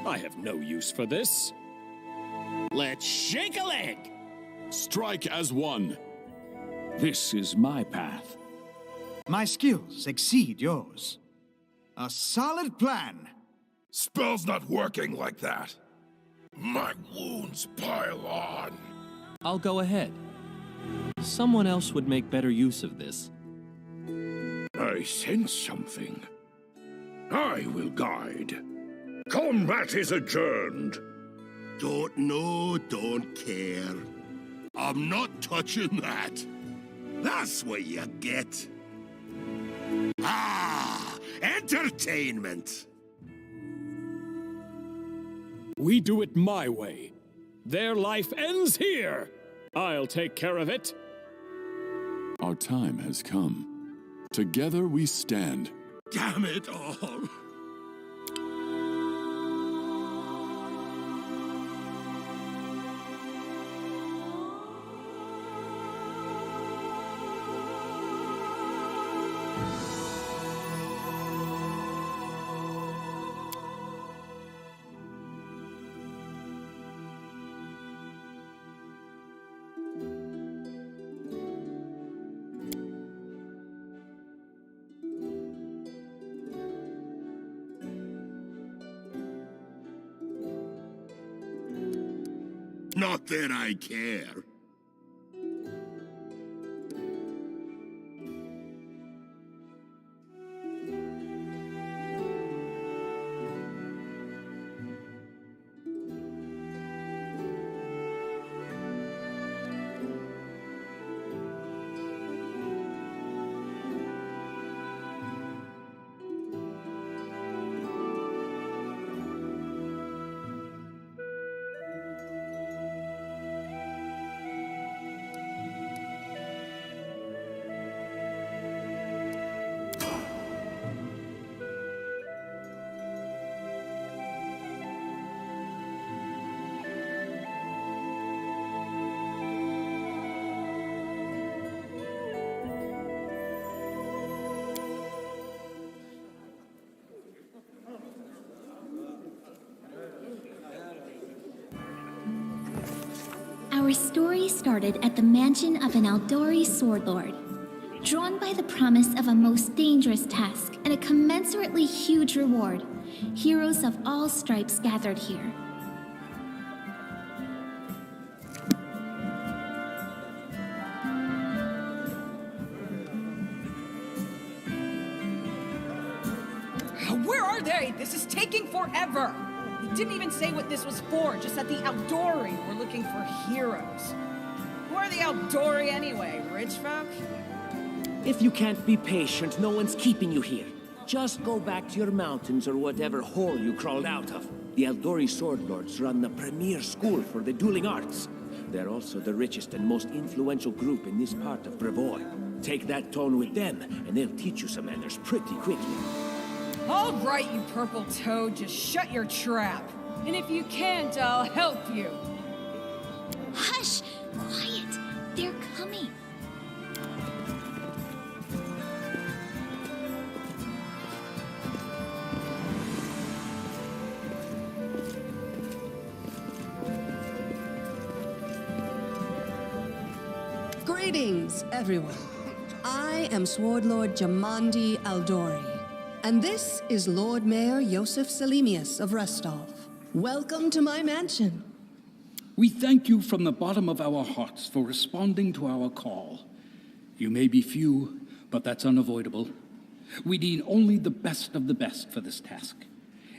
I have no use for this. Let's shake a leg! Strike as one. This is my path. My skills exceed yours. A solid plan. Spell's not working like that. My wounds pile on. I'll go ahead. Someone else would make better use of this. I sense something. I will guide. Combat is adjourned. Don't know, don't care. I'm not touching that. That's what you get. Ah, entertainment. We do it my way. Their life ends here. I'll take care of it. Our time has come. Together we stand. Damn it all. Not that I care. Our story started at the mansion of an Aldori sword lord. Drawn by the promise of a most dangerous task and a commensurately huge reward, heroes of all stripes gathered here. Where are they? This is taking forever! He didn't even say what this was for, just that the Aldori were looking for heroes. Who are the Aldori anyway? Rich folk? If you can't be patient, no one's keeping you here. Just go back to your mountains or whatever hole you crawled out of. The Aldori sword lords run the premier school for the dueling arts. They're also the richest and most influential group in this part of Brevoy. Take that tone with them, and they'll teach you some manners pretty quickly. All right, you purple toad, just shut your trap. And if you can't, I'll help you. Hush! Quiet! They're coming. Greetings, everyone. I am Sword Lord Jamandi Aldori. And this is Lord Mayor Yosef Selimius of Restov. Welcome to my mansion. We thank you from the bottom of our hearts for responding to our call. You may be few, but that's unavoidable. We need only the best of the best for this task.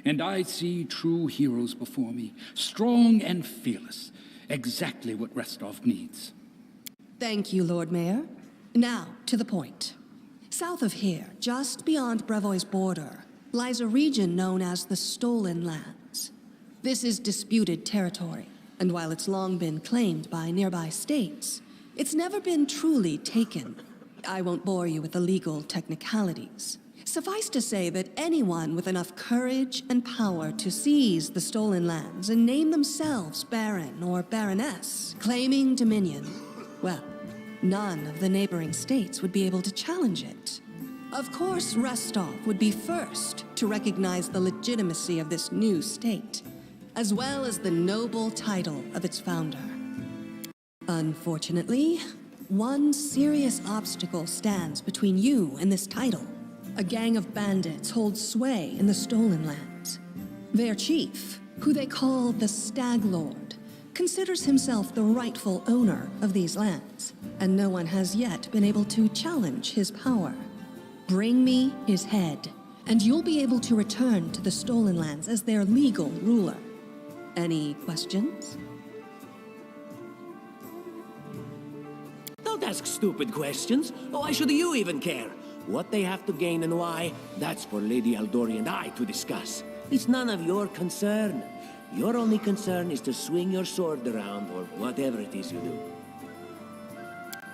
And I see true heroes before me, strong and fearless, exactly what Restov needs. Thank you, Lord Mayor. Now, to the point. South of here, just beyond Brevoy's border, lies a region known as the Stolen Lands. This is disputed territory, and while it's long been claimed by nearby states, it's never been truly taken. I won't bore you with the legal technicalities. Suffice to say that anyone with enough courage and power to seize the Stolen Lands and name themselves Baron or Baroness, claiming dominion, well, none of the neighboring states would be able to challenge it. Of course, Restov would be first to recognize the legitimacy of this new state. as well as the noble title of its founder. Unfortunately, one serious obstacle stands between you and this title. A gang of bandits holds sway in the Stolen Lands. Their chief, who they call the Stag Lord, considers himself the rightful owner of these lands, and no one has yet been able to challenge his power. Bring me his head, and you'll be able to return to the Stolen Lands as their legal ruler. Any questions? Don't ask stupid questions. Why should you even care? What they have to gain and why, that's for Lady Aldori and I to discuss. It's none of your concern. Your only concern is to swing your sword around, or whatever it is you do.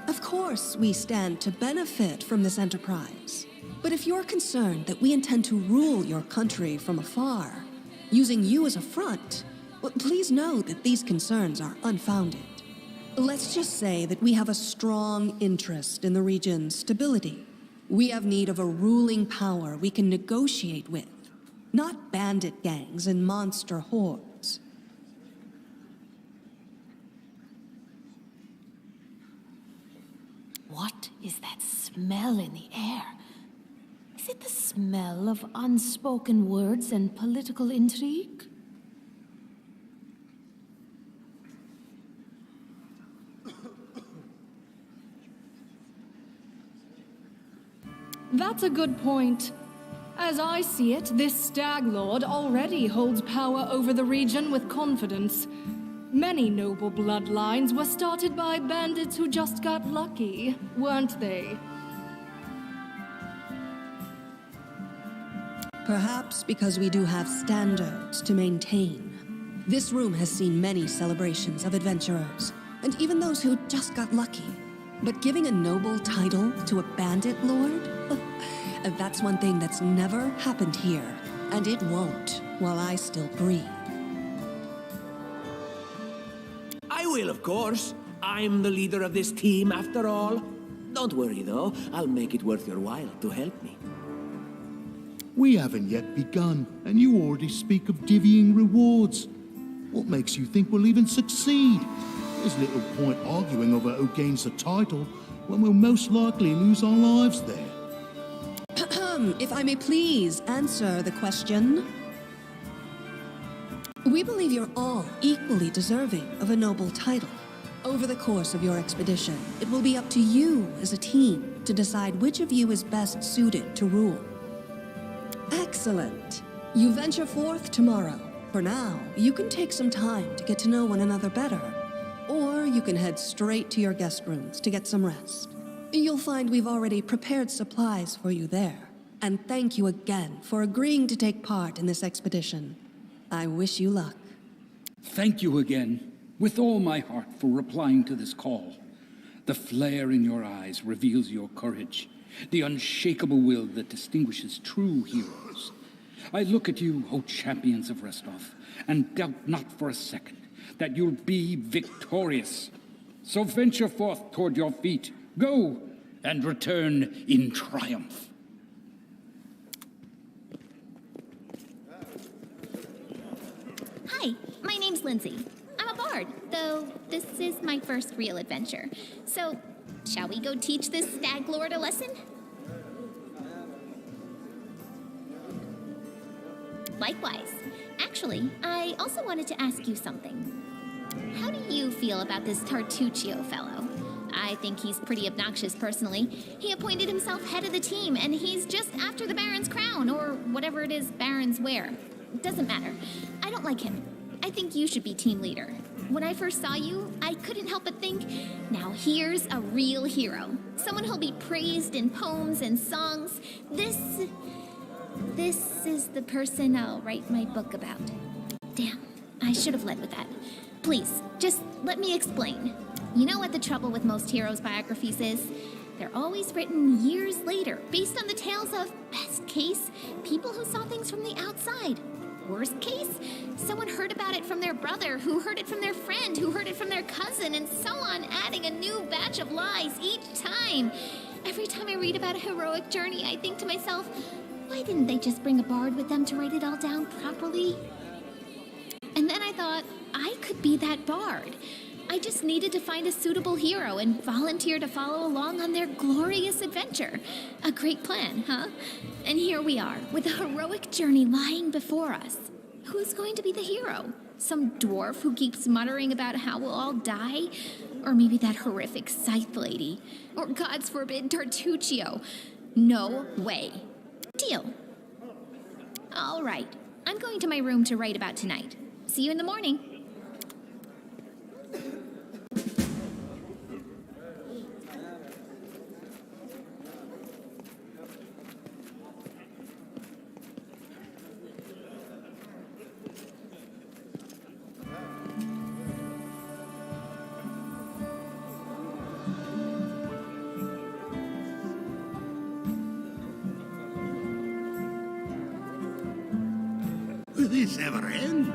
Of course, we stand to benefit from this enterprise. But if you're concerned that we intend to rule your country from afar, using you as a front, well, please know that these concerns are unfounded. Let's just say that we have a strong interest in the region's stability. We have need of a ruling power we can negotiate with, not bandit gangs and monster hordes. What is that smell in the air? Is it the smell of unspoken words and political intrigue? That's a good point. As I see it, this Stag Lord already holds power over the region with confidence. Many noble bloodlines were started by bandits who just got lucky, weren't they? Perhaps because we do have standards to maintain. This room has seen many celebrations of adventurers, and even those who just got lucky. But giving a noble title to a bandit lord? That's one thing that's never happened here, and it won't while I still breathe. I will, of course. I'm the leader of this team, after all. Don't worry, though. I'll make it worth your while to help me. We haven't yet begun, and you already speak of divvying rewards. What makes you think we'll even succeed? There's little point arguing over who gains the title when we'll most likely lose our lives there. If I may please answer the question. We believe you're all equally deserving of a noble title. Over the course of your expedition, it will be up to you as a team to decide which of you is best suited to rule. Excellent. You venture forth tomorrow. For now, you can take some time to get to know one another better. Or you can head straight to your guest rooms to get some rest. You'll find we've already prepared supplies for you there. And thank you again for agreeing to take part in this expedition. I wish you luck. Thank you again, with all my heart, for replying to this call. The flare in your eyes reveals your courage, the unshakable will that distinguishes true heroes. I look at you, O champions of Restov, and doubt not for a second that you'll be victorious. So venture forth toward your feet. Go, and return in triumph. Hi, my name's Lindsay. I'm a bard, though this is my first real adventure. So, shall we go teach this Stag Lord a lesson? Likewise. Actually, I also wanted to ask you something. How do you feel about this Tartuccio fellow? I think he's pretty obnoxious personally. He appointed himself head of the team, and he's just after the Baron's crown, or whatever it is barons wear. Doesn't matter. I don't like him. I think you should be team leader. When I first saw you, I couldn't help but think, now here's a real hero. Someone who'll be praised in poems and songs. This is the person I'll write my book about. Damn, I should have led with that. Please, just let me explain. You know what the trouble with most heroes' biographies is? They're always written years later, based on the tales of, best case, people who saw things from the outside. Worst case, someone heard about it from their brother, who heard it from their friend, who heard it from their cousin, and so on, adding a new batch of lies each time. Every time I read about a heroic journey, I think to myself, why didn't they just bring a bard with them to write it all down properly? And then thought I could be that bard. I just needed to find a suitable hero and volunteer to follow along on their glorious adventure. A great plan, huh? And here we are, with a heroic journey lying before us. Who's going to be the hero? Some dwarf who keeps muttering about how we'll all die? Or maybe that horrific scythe lady? Or, gods forbid, Tartuccio? No way. Deal. All right. I'm going to my room to write about tonight. See you in the morning. Will this ever end?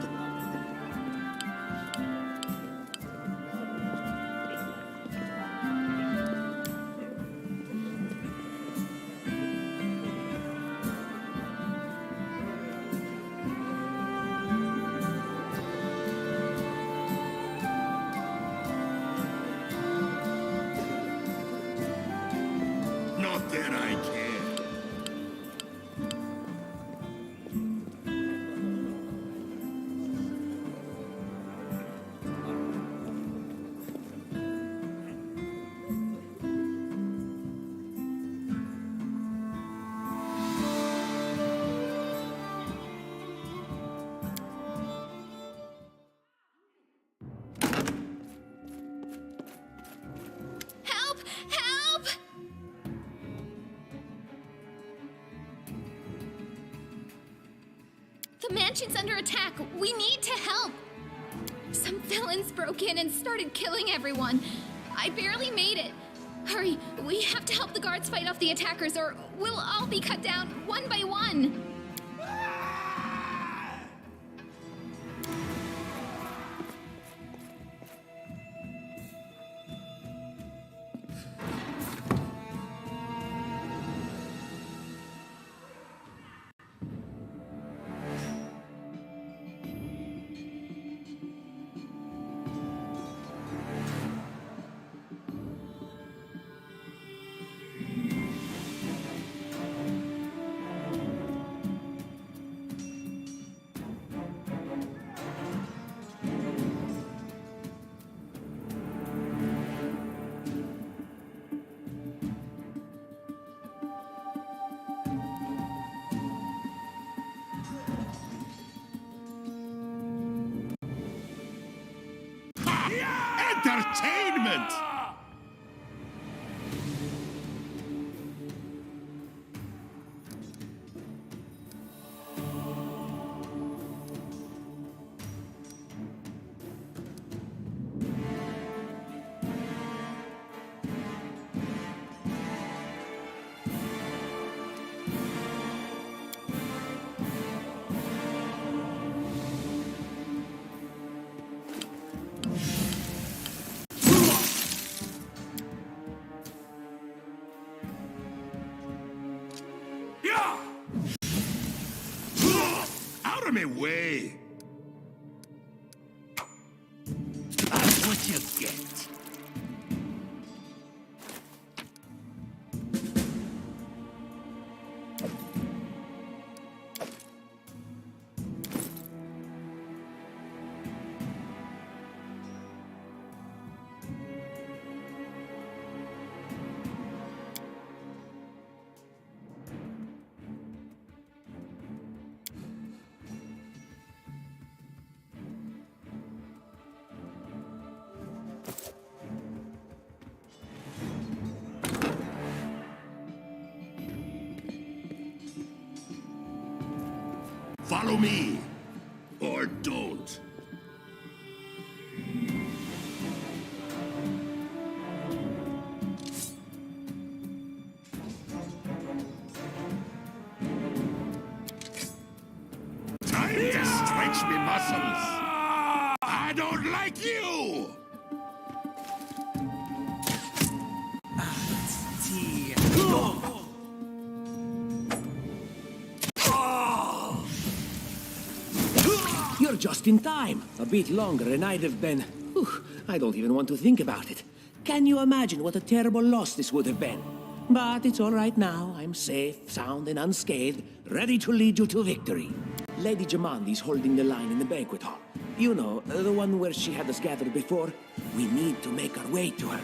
Not that I care. Help! Help! The mansion's under attack. We need to help. Some villains broke in and started killing everyone. I barely made it. Hurry, we have to help the guards fight off the attackers or we'll all be cut down one by one. Entertainment! Out of my way! That's what you get. Follow me, or don't. Time to stretch me muscles. I don't like you! Tea. You're just in time. A bit longer and I'd have been... Whew, I don't even want to think about it. Can you imagine what a terrible loss this would have been? But it's all right now. I'm safe, sound, and unscathed, ready to lead you to victory. Lady Jamandi's holding the line in the banquet hall. You know, the one where she had us gathered before. We need to make our way to her.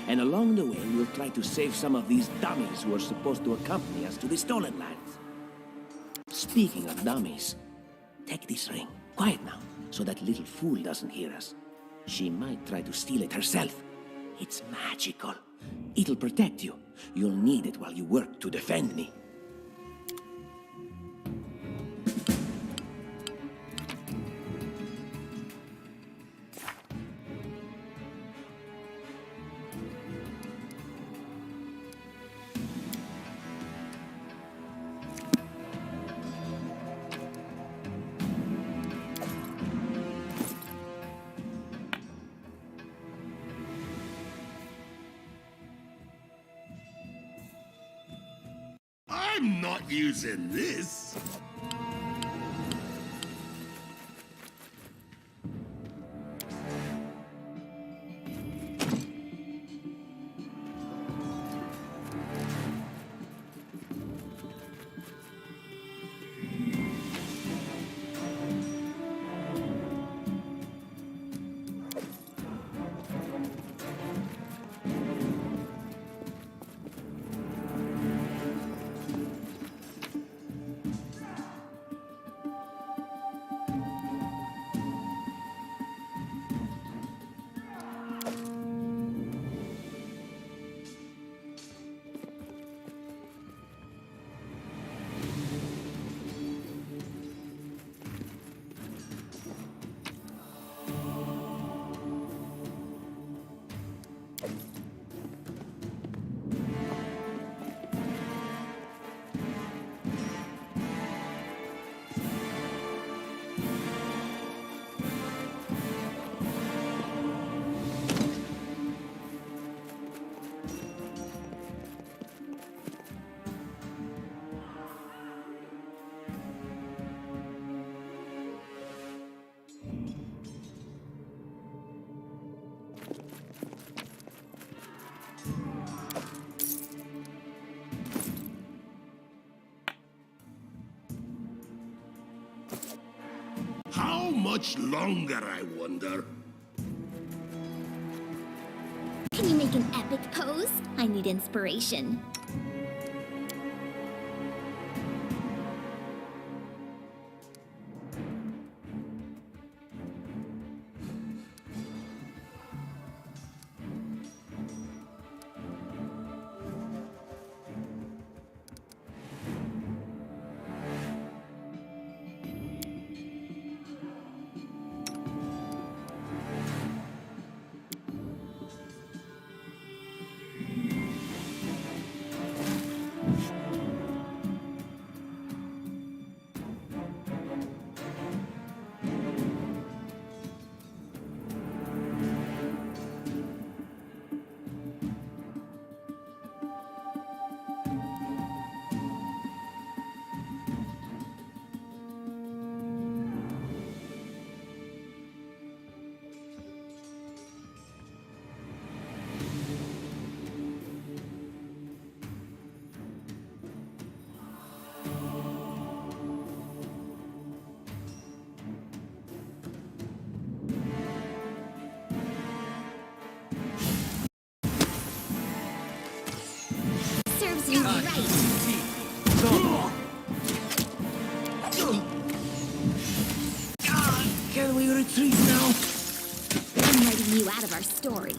And along the way, we'll try to save some of these dummies who are supposed to accompany us to the Stolen Lands. Speaking of dummies, take this ring. Quiet now, so that little fool doesn't hear us. She might try to steal it herself. It's magical. It'll protect you. You'll need it while you work to defend me. I'm not using this. How much longer, I wonder? Can you make an epic pose? I need inspiration. Serves you right. Can we retreat now? I'm writing you out of our story.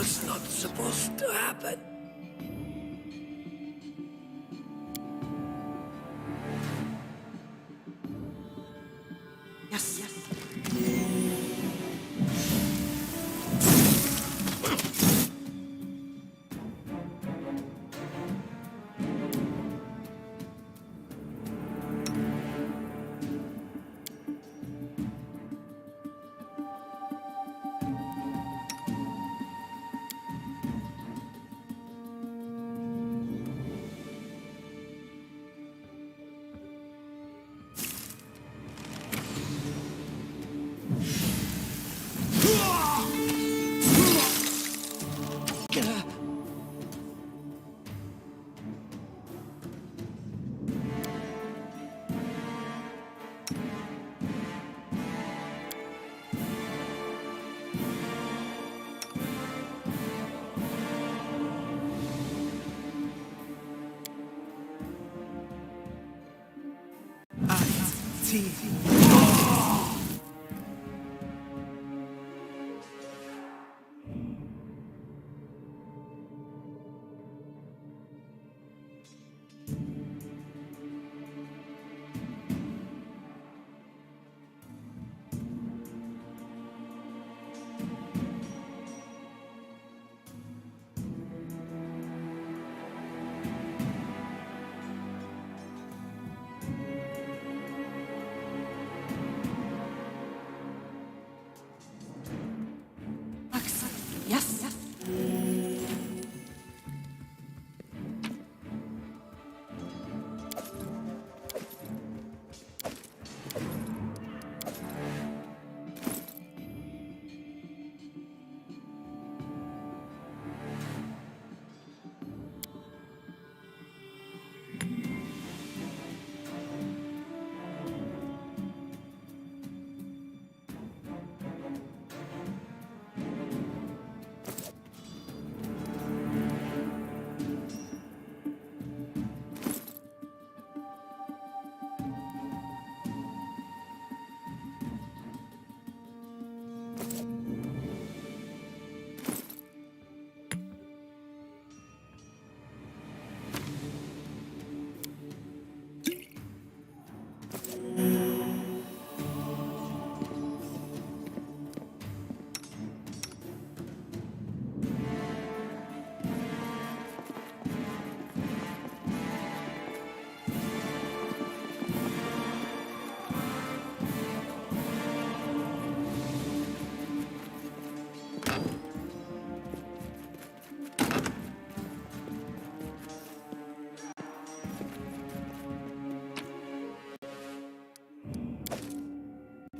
That's not supposed to happen. Yes, yes. Yes, yes.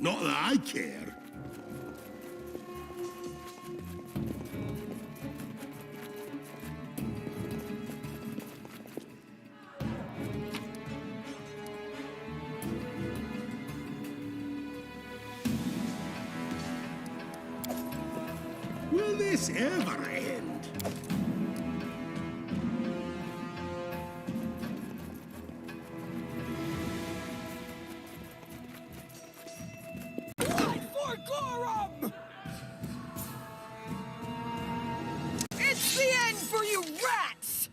Not that I care. Will this ever end? It's the end for you rats!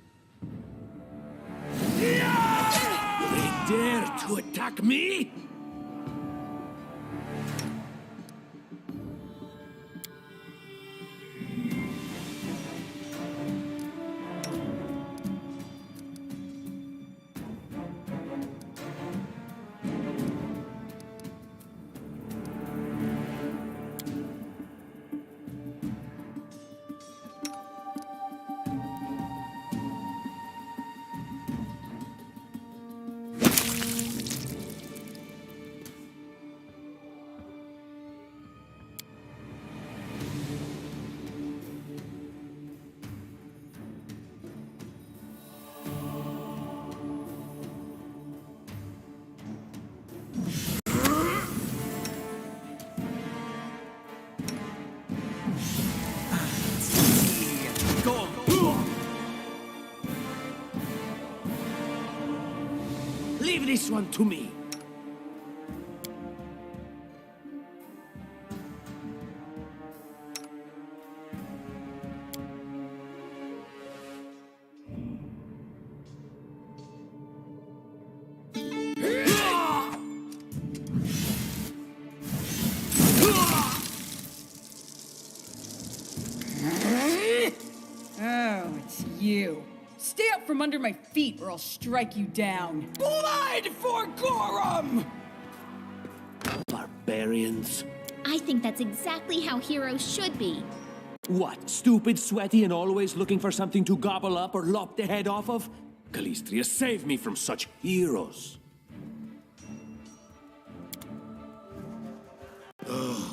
They dare to attack me? Leave this one to me. you. Stay up from under my feet or I'll strike you down. Blood for Gorum! Barbarians. I think that's exactly how heroes should be. What, stupid, sweaty, and always looking for something to gobble up or lop the head off of? Calistria, save me from such heroes. Ugh.